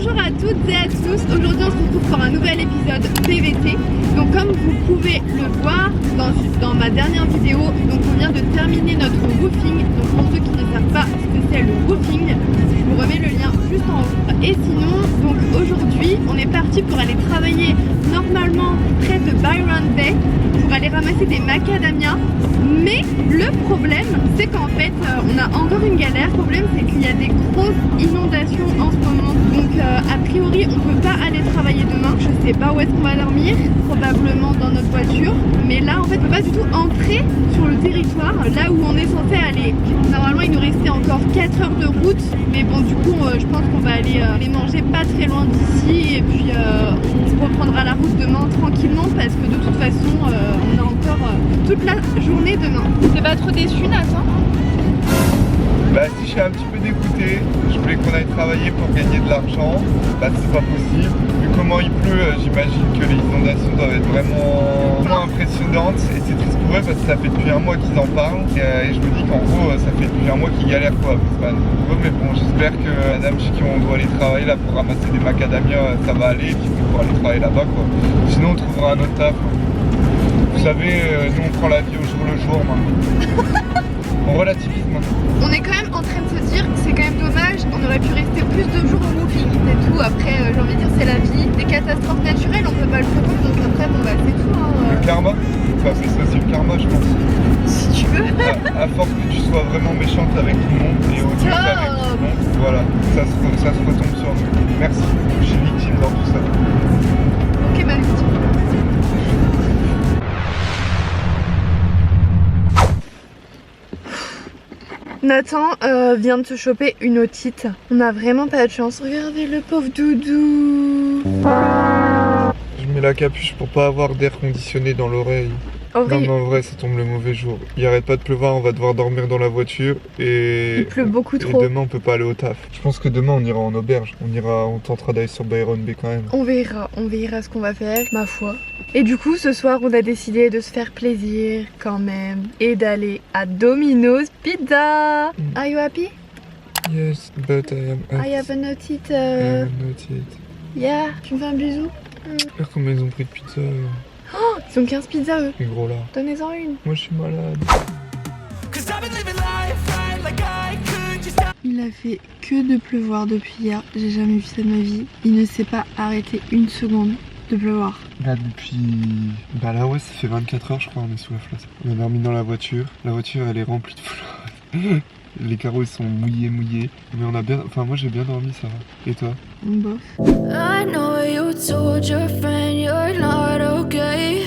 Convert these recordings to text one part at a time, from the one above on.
Bonjour à toutes et à tous, aujourd'hui on se retrouve pour un nouvel épisode PVT. Donc comme vous pouvez le voir dans ma dernière vidéo, donc on vient de terminer notre roofing. Donc pour ceux qui ne savent pas ce que c'est le roofing, je vous remets le lien juste en haut. Et sinon, donc aujourd'hui on est parti pour aller travailler normalement près de Byron Bay pour aller ramasser des macadamias. Mais le problème c'est qu'en fait on a encore une galère. Le problème c'est qu'il y a des grosses inondations en ce moment. Donc a priori on peut pas aller travailler demain. Je sais pas où est-ce qu'on va dormir, probablement dans notre voiture. Mais là en fait on peut pas du tout entrer sur le territoire, là où on est censé aller. Normalement il nous restait encore 4 heures de route. Mais bon du coup je pense qu'on va aller manger pas très loin d'ici. Et puis on reprendra la route demain tranquillement. Parce que de toute façon on a encore toute la journée demain. T'es pas trop déçu Nathan? Bah si, je suis un petit peu dégoûté. Je voulais qu'on aille travailler pour gagner de l'argent. Bah c'est pas possible. Vu comment il pleut, j'imagine que les inondations doivent être vraiment impressionnantes. Et c'est triste pour eux parce que ça fait depuis un mois qu'ils en parlent. Et je me dis qu'en gros ça fait depuis un mois qu'ils galèrent quoi. Mais bon, j'espère que madame chez qui on doit aller travailler là pour ramasser des macadamias, ça va aller. Et puis on pourra aller travailler là-bas quoi. Sinon on trouvera un autre taf. Vous savez, nous on prend la vie au jour le jour maintenant. On relativise maintenant. On est quand même en train de se dire que c'est quand même dommage, on aurait pu rester plus de jours au roofing et tout. Après j'ai envie de dire c'est la vie, des catastrophes naturelles on peut pas le prévoir, donc après bon bah c'est tout hein. Le karma, enfin c'est ça aussi le karma je pense. Si tu veux. À force que tu sois vraiment méchante avec tout le monde et odieuse avec tout le monde, voilà, ça se retombe sur nous. Merci, je suis victime dans tout ça. Ok ma victime. Nathan vient de se choper une otite. On a vraiment pas de chance. Regardez le pauvre doudou. Je mets la capuche pour pas avoir d'air conditionné dans l'oreille. Oh, non mais en vrai ça tombe le mauvais jour. Il arrête pas de pleuvoir, on va devoir dormir dans la voiture et... Il pleut beaucoup trop. Et demain on peut pas aller au taf. Je pense que demain on ira en auberge. On tentera d'aller sur Byron Bay quand même. On verra ce qu'on va faire, ma foi. Et du coup ce soir on a décidé de se faire plaisir quand même et d'aller à Domino's Pizza. Are you happy? Yes, but I am happy. I have an otite. I am not yet. Yeah, tu me fais un bisou? Regarde combien ils ont pris de pizza. Oh, ils ont 15 pizzas eux. Les gros là. Donnez-en une. Moi je suis malade. Il a fait que de pleuvoir depuis hier. J'ai jamais vu ça de ma vie. Il ne s'est pas arrêté une seconde de pleuvoir. Là depuis... Bah là ouais ça fait 24 heures je crois on est sous la flotte. On a dormi dans la voiture. La voiture elle est remplie de flotte. Les carreaux ils sont mouillés. Mais on a bien... Enfin moi j'ai bien dormi ça va. Et toi? Bof. I know you told your friend you're not okay.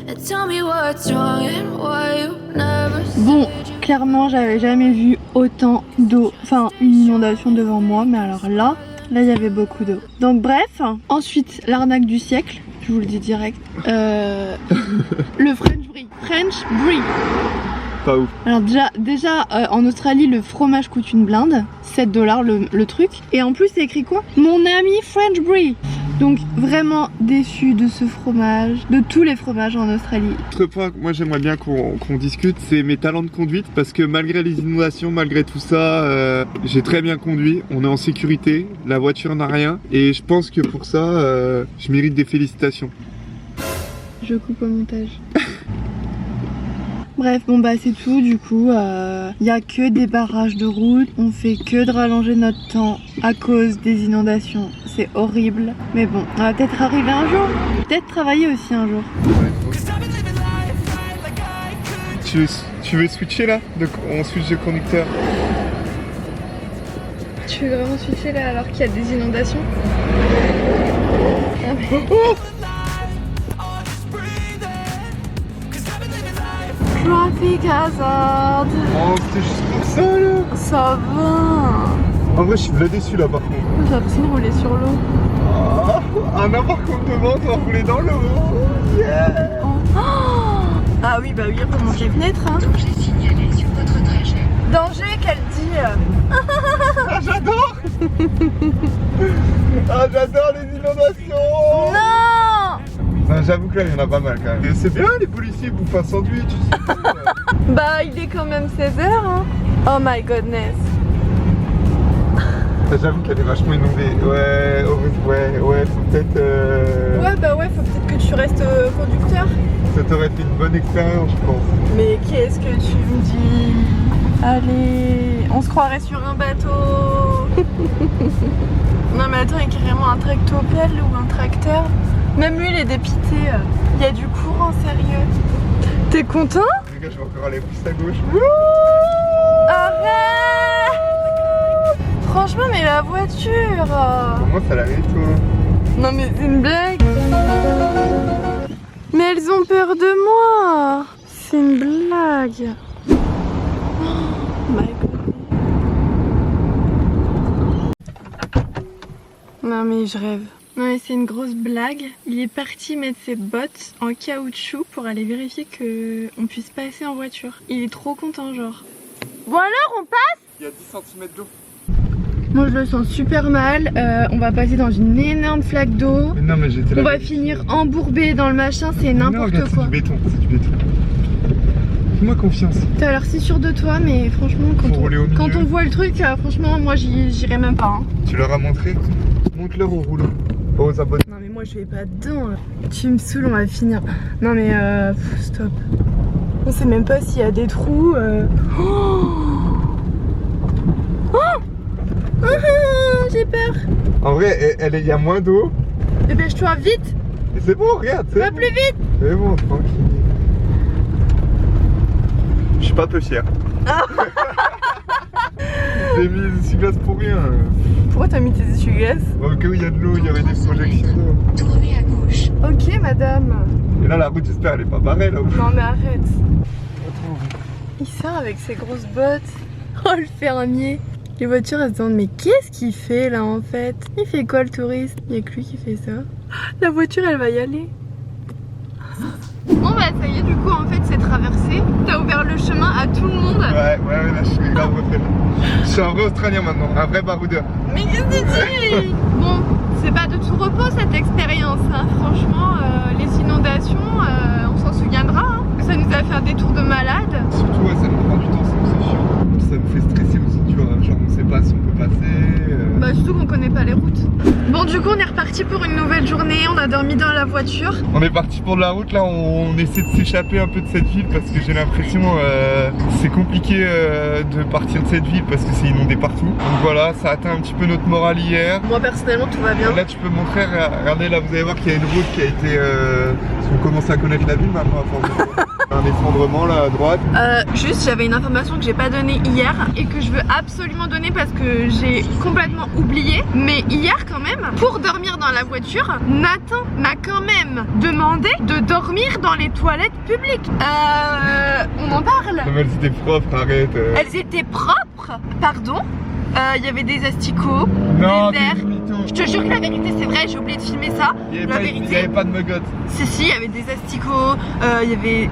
And tell me what's wrong and why you never Bon, clairement j'avais jamais vu autant d'eau. Enfin une inondation devant moi. Mais alors là il y avait beaucoup d'eau. Donc bref, ensuite l'arnaque du siècle, je vous le dis direct. Le French Brie. French Brie. Pas ouf. Alors déjà en Australie le fromage coûte une blinde, 7 $ le truc. Et en plus c'est écrit quoi? Mon ami French Brie. Donc vraiment déçu de ce fromage, de tous les fromages en Australie. Autre point que moi j'aimerais bien qu'on discute, c'est mes talents de conduite. Parce que malgré les inondations, malgré tout ça, j'ai très bien conduit. On est en sécurité, la voiture n'a rien. Et je pense que pour ça, je mérite des félicitations. Je coupe au montage. Bref, bon bah c'est tout du coup, y a que des barrages de route, on fait que de rallonger notre temps à cause des inondations, c'est horrible. Mais bon, on va peut-être arriver un jour, peut-être travailler aussi un jour. Tu veux switcher là? On switch de conducteur. Tu veux vraiment switcher là alors qu'il y a des inondations? Ah, mais... Traffic hazard. Oh c'était juste pour ça là. Ça va. En vrai je suis là déçu là par contre. J'ai l'impression de rouler sur l'eau. Ah non par contre devant on doit rouler dans l'eau. Yeah. Oh. Ah oui bah oui, remonte les fenêtres hein. Danger signalé sur votre trajet. Danger qu'elle dit. Ah j'adore. Ah j'adore les inondations. Non. Non, j'avoue que là il y en a pas mal quand même. C'est bien les policiers bouffent un sandwich. Bah il est quand même 16h hein. Oh my goodness. J'avoue qu'elle est vachement inondée. Ouais, conducteur. Ça t'aurait fait une bonne expérience, je pense. Mais qu'est-ce que tu me dis? Allez, on se croirait sur un bateau. Non mais attends, il y a carrément un tractopelle ou un tracteur. Même lui il est dépité. Il y a du courant, sérieux. T'es content? Les gars, je vais encore aller plus à gauche. Arrête! Franchement, mais la voiture! Comment ça l'allait, toi? Non mais c'est une blague! Mais elles ont peur de moi! C'est une blague! Oh my God! Non mais je rêve. Non mais c'est une grosse blague. Il est parti mettre ses bottes en caoutchouc pour aller vérifier que on puisse passer en voiture. Il est trop content genre. Bon alors on passe? Il y a 10 cm d'eau. Moi je le sens super mal, on va passer dans une énorme flaque d'eau. Non mais j'étais là. On va finir embourbé dans le machin, c'est n'importe quoi. C'est du béton, c'est du béton. Fais-moi confiance. T'as l'air si sûr de toi, mais franchement quand on voit le truc, franchement moi j'irai même pas. Hein. Tu leur as montré? Montre-leur au rouleau. Aux abonnés. Non mais moi je vais pas dedans. Tu me saoules, on va finir. Non mais stop. On sait même pas s'il y a des trous. Oh j'ai peur. En vrai, il y a moins d'eau. Dépêche-toi vite. Et c'est bon, regarde. Va plus vite. C'est bon, tranquille. Je suis pas un peu fier. J'ai mis des essuie-glaces pour rien. Pourquoi t'as mis tes essuie-glaces? Au cas où il y a de l'eau, il y aurait des projections d'eau. Tournez à gauche. Ok madame. Et là, la route, j'espère, elle est pas barrée là. Non mais arrête. Il sort avec ses grosses bottes. Oh le fermier. Les voitures elles se demandent mais qu'est-ce qu'il fait là en fait? Il fait quoi le touriste? Il y a que lui qui fait ça. La voiture elle va y aller. Bon bah ça y est, du coup en fait c'est traversé. T'as ouvert le chemin à tout le monde. Ouais, là je suis grave refait. Je suis un vrai Australien maintenant, un vrai baroudeur. Mais qu'est-ce que tu dis? Bon, c'est pas de tout repos cette expérience, hein. Franchement, les inondations, on s'en souviendra. Hein. Ça nous a fait un détour de malade. Surtout, ouais, ça nous prend du temps, c'est chiant. Ça nous fait stresser aussi, tu vois. Genre, on sait pas si on peut passer. Bah, surtout qu'on connaît pas les routes. Bon, du coup, on est reparti pour une nouvelle journée. On a dormi dans la voiture. On est parti pour de la route, là. On essaie de s'échapper un peu de cette ville parce que j'ai l'impression c'est compliqué de partir de cette ville parce que c'est inondé partout. Donc voilà, ça a atteint un petit peu notre morale hier. Moi, personnellement, tout va bien. Là, tu peux montrer, regardez, là, vous allez voir qu'il y a une route qui a été. On commence à connaître la ville maintenant à force de. Un effondrement là à droite. Juste j'avais une information que j'ai pas donnée hier et que je veux absolument donner parce que j'ai complètement oublié. Mais hier quand même, pour dormir dans la voiture, Nathan m'a quand même demandé de dormir dans les toilettes publiques. On en parle. Non mais elles étaient propres, arrête. Elles étaient propres, pardon. Il y avait des asticots, non, des verres. Je te jure que la vérité c'est vrai, j'ai oublié de filmer ça. Il n'y avait pas de mugotte. Si, il y avait des asticots, il y avait...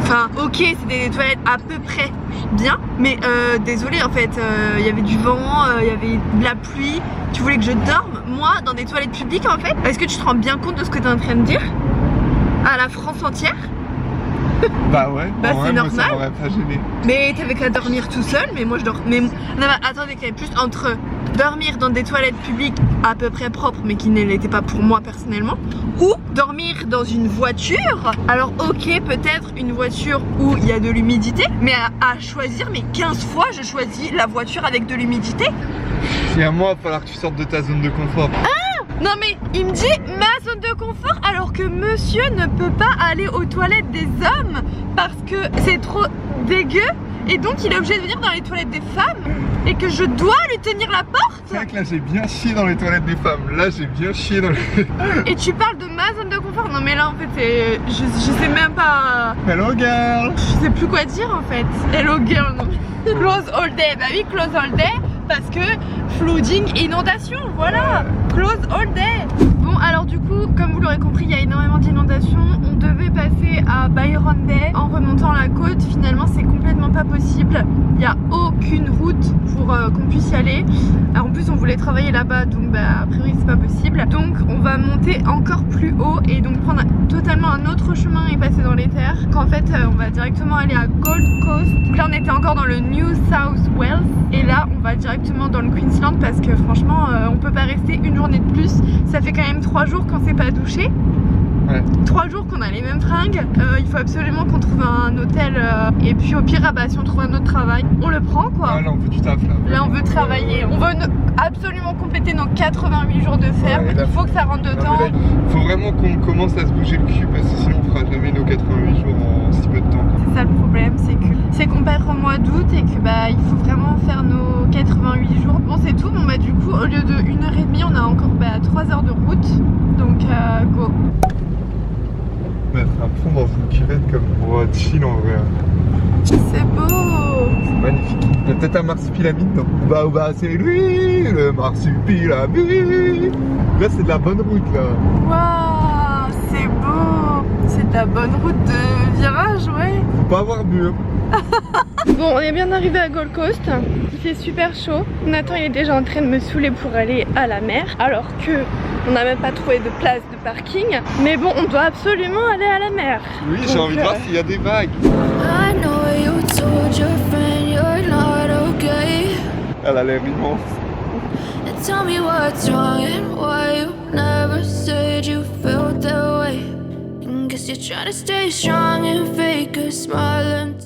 Enfin, ok, c'était des toilettes à peu près bien, mais désolé en fait, il y avait du vent, il y avait de la pluie. Tu voulais que je dorme, moi, dans des toilettes publiques en fait? Est-ce que tu te rends bien compte de ce que tu es en train de dire? À la France entière? Bah ouais, bah c'est normal. Ça m'aurait pas gêné. Mais t'avais qu'à dormir tout seul, mais moi je dors. Mais non, mais attendez, qu'il y avait plus entre dormir dans des toilettes publiques à peu près propres, mais qui ne l'étaient pas pour moi personnellement, ou dormir dans une voiture. Alors ok, peut-être une voiture où il y a de l'humidité, mais à choisir, mais 15 fois je choisis la voiture avec de l'humidité. Et à moi, il va falloir que tu sortes de ta zone de confort. Non mais il me dit ma zone de confort alors que monsieur ne peut pas aller aux toilettes des hommes parce que c'est trop dégueu et donc il est obligé de venir dans les toilettes des femmes et que je dois lui tenir la porte. C'est vrai que là j'ai bien chié dans les toilettes des femmes, là j'ai bien chié dans les... Et tu parles de ma zone de confort? Non mais là en fait c'est... Je sais même pas... Hello girl. Je sais plus quoi dire en fait. Hello girl, non. Close all day, bah oui close all day parce que flooding, inondation, voilà. Close all day. Bon alors du coup, comme vous l'aurez compris, il y a énormément d'inondations. On devait passer à Byron Bay en remontant la côte. Finalement c'est complètement pas possible. Il n'y a aucune route pour qu'on puisse y aller. Alors, en plus on voulait travailler là-bas, donc bah a priori c'est pas possible. Donc on va monter encore plus haut et donc prendre totalement un autre chemin et passer dans les terres. Qu'en fait on va directement aller à Gold Coast. Donc là on était encore dans le New South Wales et là on va directement dans le Queensland parce que franchement on peut pas rester une journée de plus. Ça fait quand même 3 jours qu'on s'est pas douché. Ouais. 3 jours qu'on a les mêmes fringues, il faut absolument qu'on trouve un hôtel et puis au pire, si on trouve un autre travail, on le prend quoi. Ah, là on veut du taf là. Là on veut travailler, on veut absolument compléter nos 88 jours de ferme, Ouais, là, il faut que ça rentre non, dedans. mais là, il faut vraiment qu'on commence à se bouger le cul parce que sinon on fera jamais nos 88 jours en si peu de temps. C'est ça le problème, c'est qu'on perd au mois d'août et que il faut vraiment faire nos 88 jours. Bon c'est tout, du coup au lieu de 1h30 on a encore 3 heures de route, donc go. Mettre un pont dans une cuvette comme pour chill en vrai. C'est beau. C'est magnifique. Il y a peut-être un marsupilami dedans. Bah c'est lui, le marsupilami. Là c'est de la bonne route là. Waouh, c'est beau. C'est de la bonne route de virage, ouais. Faut pas avoir bu. Bon, on est bien arrivé à Gold Coast. Il fait super chaud. Nathan il est déjà en train de me saouler pour aller à la mer, alors que on n'a même pas trouvé de place de parking. Mais bon, on doit absolument aller à la mer. Oui, j'ai Donc, envie de voir s'il y a des vagues. I know you told your friend you're not okay. Elle a l'air immense. And tell me what's wrong and why you never said you felt that way. And guess you're trying to stay strong and fake a smile until